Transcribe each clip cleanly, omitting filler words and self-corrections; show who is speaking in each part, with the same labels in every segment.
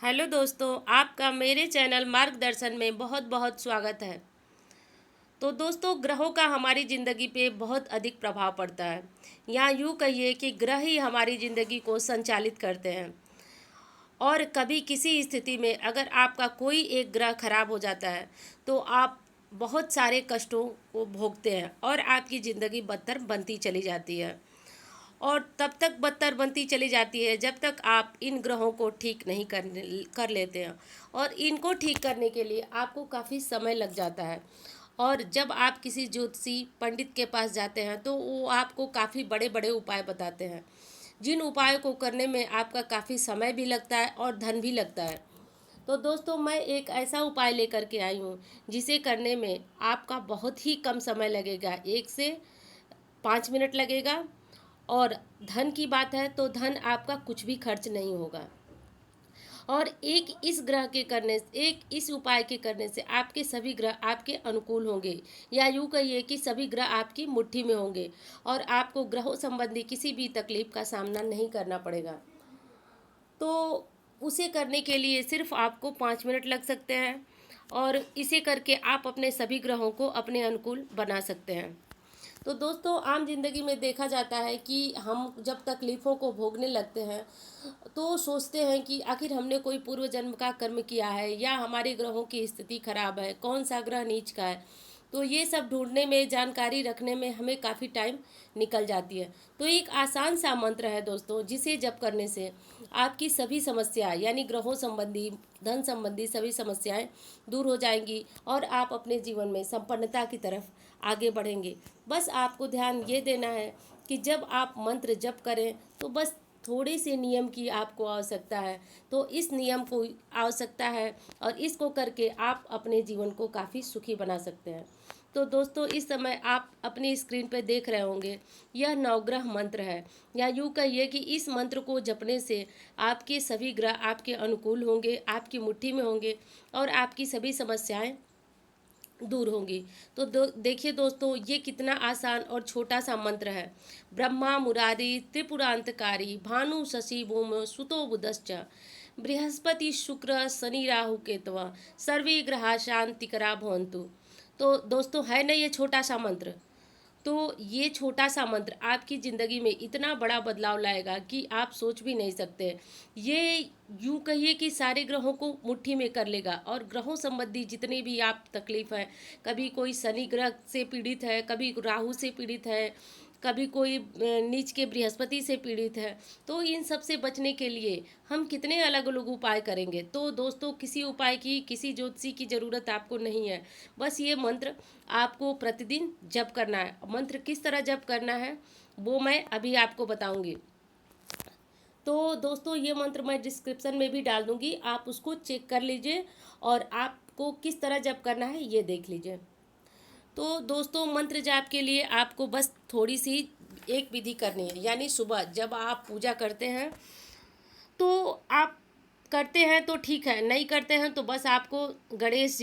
Speaker 1: Hello दोस्तों, आपका मेरे चैनल मार्गदर्शन में बहुत बहुत स्वागत है। तो दोस्तों, ग्रहों का हमारी ज़िंदगी पे बहुत अधिक प्रभाव पड़ता है। या यूँ कहिए कि ग्रह ही हमारी ज़िंदगी को संचालित करते हैं। और कभी किसी स्थिति में अगर आपका कोई एक ग्रह खराब हो जाता है तो आप बहुत सारे कष्टों को भोगते हैं और आपकी ज़िंदगी बदतर बनती चली जाती है। और तब तक बदतर बनती चली जाती है जब तक आप इन ग्रहों को ठीक नहीं कर लेते हैं। और इनको ठीक करने के लिए आपको काफ़ी समय लग जाता है। और जब आप किसी ज्योतिषी पंडित के पास जाते हैं तो वो आपको काफ़ी बड़े बड़े उपाय बताते हैं, जिन उपायों को करने में आपका काफ़ी समय भी लगता है और धन भी लगता है। तो दोस्तों, मैं एक ऐसा उपाय लेकर के आई हूँ जिसे करने में आपका बहुत ही कम समय लगेगा, 1 से 5 मिनट लगेगा। और धन की बात है तो धन आपका कुछ भी खर्च नहीं होगा। और एक इस उपाय के करने से आपके सभी ग्रह आपके अनुकूल होंगे, या यूँ कहिए कि सभी ग्रह आपकी मुट्ठी में होंगे और आपको ग्रहों संबंधी किसी भी तकलीफ का सामना नहीं करना पड़ेगा। तो उसे करने के लिए सिर्फ आपको 5 मिनट लग सकते हैं और इसे करके आप अपने सभी ग्रहों को अपने अनुकूल बना सकते हैं। तो दोस्तों, आम जिंदगी में देखा जाता है कि हम जब तकलीफ़ों को भोगने लगते हैं तो सोचते हैं कि आखिर हमने कोई पूर्व जन्म का कर्म किया है या हमारे ग्रहों की स्थिति खराब है, कौन सा ग्रह नीच का है। तो ये सब ढूंढने में, जानकारी रखने में हमें काफ़ी टाइम निकल जाती है। तो एक आसान सा मंत्र है दोस्तों, जिसे जप करने से आपकी सभी समस्या यानी ग्रहों संबंधी, धन संबंधी सभी समस्याएं दूर हो जाएंगी और आप अपने जीवन में संपन्नता की तरफ आगे बढ़ेंगे। बस आपको ध्यान ये देना है कि जब आप मंत्र जप करें तो बस थोड़े से नियम की आपको आवश्यकता है। तो इस नियम को आवश्यकता है और इसको करके आप अपने जीवन को काफ़ी सुखी बना सकते हैं। तो दोस्तों, इस समय आप अपनी स्क्रीन पर देख रहे होंगे, यह नवग्रह मंत्र है। या यूँ कहिए कि इस मंत्र को जपने से आपके सभी ग्रह आपके अनुकूल होंगे, आपकी मुट्ठी में होंगे और आपकी सभी समस्याएं दूर होंगी। तो देखिए दोस्तों, ये कितना आसान और छोटा सा मंत्र है। ब्रह्मा मुरारी त्रिपुरांतकारी भानु शशि भूम सुतो बुधश्च बृहस्पति शुक्र शनि राहु केतव सर्वे ग्रहा शांतिकरा भवन्तु। तो दोस्तों, है ना ये छोटा सा मंत्र। तो ये छोटा सा मंत्र आपकी ज़िंदगी में इतना बड़ा बदलाव लाएगा कि आप सोच भी नहीं सकते। ये यूँ कहिए कि सारे ग्रहों को मुट्ठी में कर लेगा और ग्रहों संबंधी जितनी भी आप तकलीफ़ है, कभी कोई शनि ग्रह से पीड़ित है, कभी राहु से पीड़ित है, कभी कोई नीच के बृहस्पति से पीड़ित है, तो इन सब से बचने के लिए हम कितने अलग अलग उपाय करेंगे। तो दोस्तों, किसी उपाय की, किसी ज्योतिषी की ज़रूरत आपको नहीं है। बस ये मंत्र आपको प्रतिदिन जप करना है। मंत्र किस तरह जप करना है वो मैं अभी आपको बताऊंगी। तो दोस्तों, ये मंत्र मैं डिस्क्रिप्शन में भी डाल दूंगी, आप उसको चेक कर लीजिए और आपको किस तरह जप करना है ये देख लीजिए। तो दोस्तों, मंत्र जाप के लिए आपको बस थोड़ी सी एक विधि करनी है। यानी सुबह जब आप पूजा करते हैं तो आप करते हैं तो ठीक है, नहीं करते हैं तो बस आपको गणेश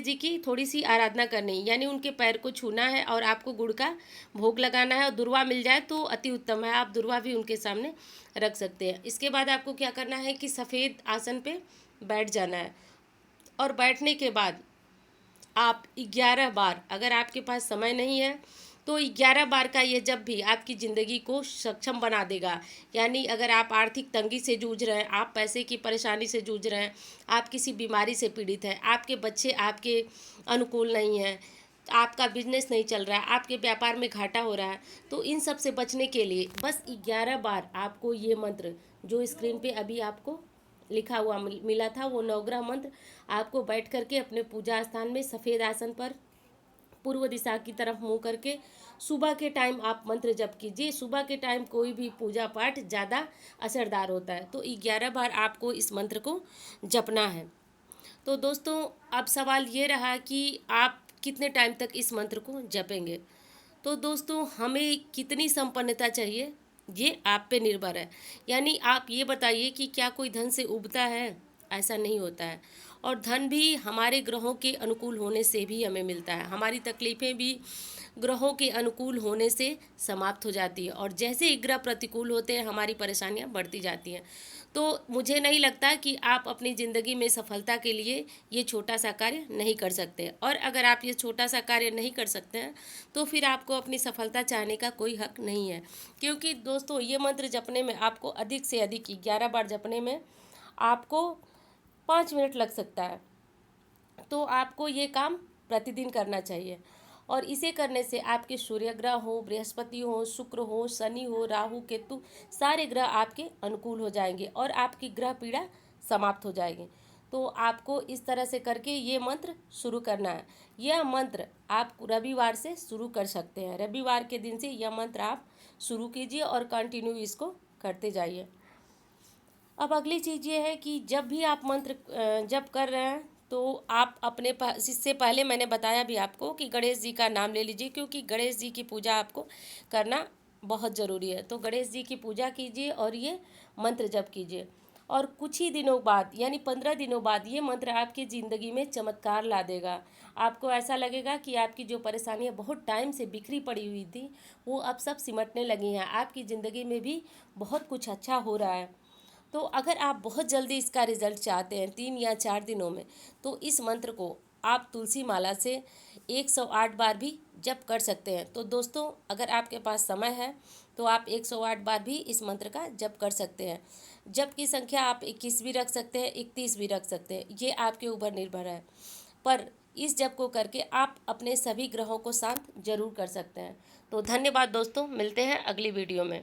Speaker 1: जी की थोड़ी सी आराधना करनी है। यानी उनके पैर को छूना है और आपको गुड़ का भोग लगाना है। और दुर्वा मिल जाए तो अति उत्तम है, आप दुर्वा भी उनके सामने रख सकते हैं। इसके बाद आपको क्या करना है कि सफ़ेद आसन पे बैठ जाना है। और बैठने के बाद आप 11 बार, अगर आपके पास समय नहीं है तो 11 बार का ये जब भी आपकी ज़िंदगी को सक्षम बना देगा। यानी अगर आप आर्थिक तंगी से जूझ रहे हैं, आप पैसे की परेशानी से जूझ रहे हैं, आप किसी बीमारी से पीड़ित हैं, आपके बच्चे आपके अनुकूल नहीं हैं, आपका बिजनेस नहीं चल रहा है, आपके व्यापार में घाटा हो रहा है, तो इन सब से बचने के लिए बस 11 बार आपको ये मंत्र, जो स्क्रीन पे अभी आपको लिखा हुआ मिला था, वो नवग्रह मंत्र आपको बैठ करके अपने पूजा स्थान में सफ़ेद आसन पर पूर्व दिशा की तरफ मुंह करके सुबह के टाइम आप मंत्र जप कीजिए। सुबह के टाइम कोई भी पूजा पाठ ज़्यादा असरदार होता है। तो 11 बार आपको इस मंत्र को जपना है। तो दोस्तों, अब सवाल ये रहा कि आप कितने टाइम तक इस मंत्र को जपेंगे। तो दोस्तों, हमें कितनी संपन्नता चाहिए ये आप पे निर्भर है। यानी आप ये बताइए कि क्या कोई धन से उबता है? ऐसा नहीं होता है। और धन भी हमारे ग्रहों के अनुकूल होने से भी हमें मिलता है। हमारी तकलीफ़ें भी ग्रहों के अनुकूल होने से समाप्त हो जाती है और जैसे ही ग्रह प्रतिकूल होते हैं हमारी परेशानियां बढ़ती जाती हैं। तो मुझे नहीं लगता कि आप अपनी ज़िंदगी में सफलता के लिए ये छोटा सा कार्य नहीं कर सकते। और अगर आप ये छोटा सा कार्य नहीं कर सकते हैं तो फिर आपको अपनी सफलता चाहने का कोई हक नहीं है। क्योंकि दोस्तों ये मंत्र जपने में आपको अधिक से अधिक 11 बार जपने में आपको 5 मिनट लग सकता है। तो आपको ये काम प्रतिदिन करना चाहिए। और इसे करने से आपके सूर्य ग्रह हो, बृहस्पति हो, शुक्र हो, शनि हो, राहु केतु, सारे ग्रह आपके अनुकूल हो जाएंगे और आपकी ग्रह पीड़ा समाप्त हो जाएगी। तो आपको इस तरह से करके ये मंत्र शुरू करना है। यह मंत्र आप रविवार से शुरू कर सकते हैं। रविवार के दिन से यह मंत्र आप शुरू कीजिए और कंटिन्यू इसको करते जाइए। अब अगली चीज़ ये है कि जब भी आप मंत्र जप कर रहे हैं तो आप अपने पास, इससे पहले मैंने बताया भी आपको कि गणेश जी का नाम ले लीजिए, क्योंकि गणेश जी की पूजा आपको करना बहुत ज़रूरी है। तो गणेश जी की पूजा कीजिए और ये मंत्र जप कीजिए। और कुछ ही दिनों बाद यानी 15 दिनों बाद ये मंत्र आपकी ज़िंदगी में चमत्कार ला देगा। आपको ऐसा लगेगा कि आपकी जो परेशानियां बहुत टाइम से बिखरी पड़ी हुई थी वो अब सब सिमटने लगी हैं। आपकी ज़िंदगी में भी बहुत कुछ अच्छा हो रहा है। तो अगर आप बहुत जल्दी इसका रिजल्ट चाहते हैं 3 या 4 दिनों में, तो इस मंत्र को आप तुलसी माला से 108 बार भी जप कर सकते हैं। तो दोस्तों अगर आपके पास समय है तो आप 108 बार भी इस मंत्र का जप कर सकते हैं। जप की संख्या आप 21 भी रख सकते हैं, 31 भी रख सकते हैं, ये आपके ऊपर निर्भर है। पर इस जप को करके आप अपने सभी ग्रहों को शांत जरूर कर सकते हैं। तो धन्यवाद दोस्तों, मिलते हैं अगली वीडियो में।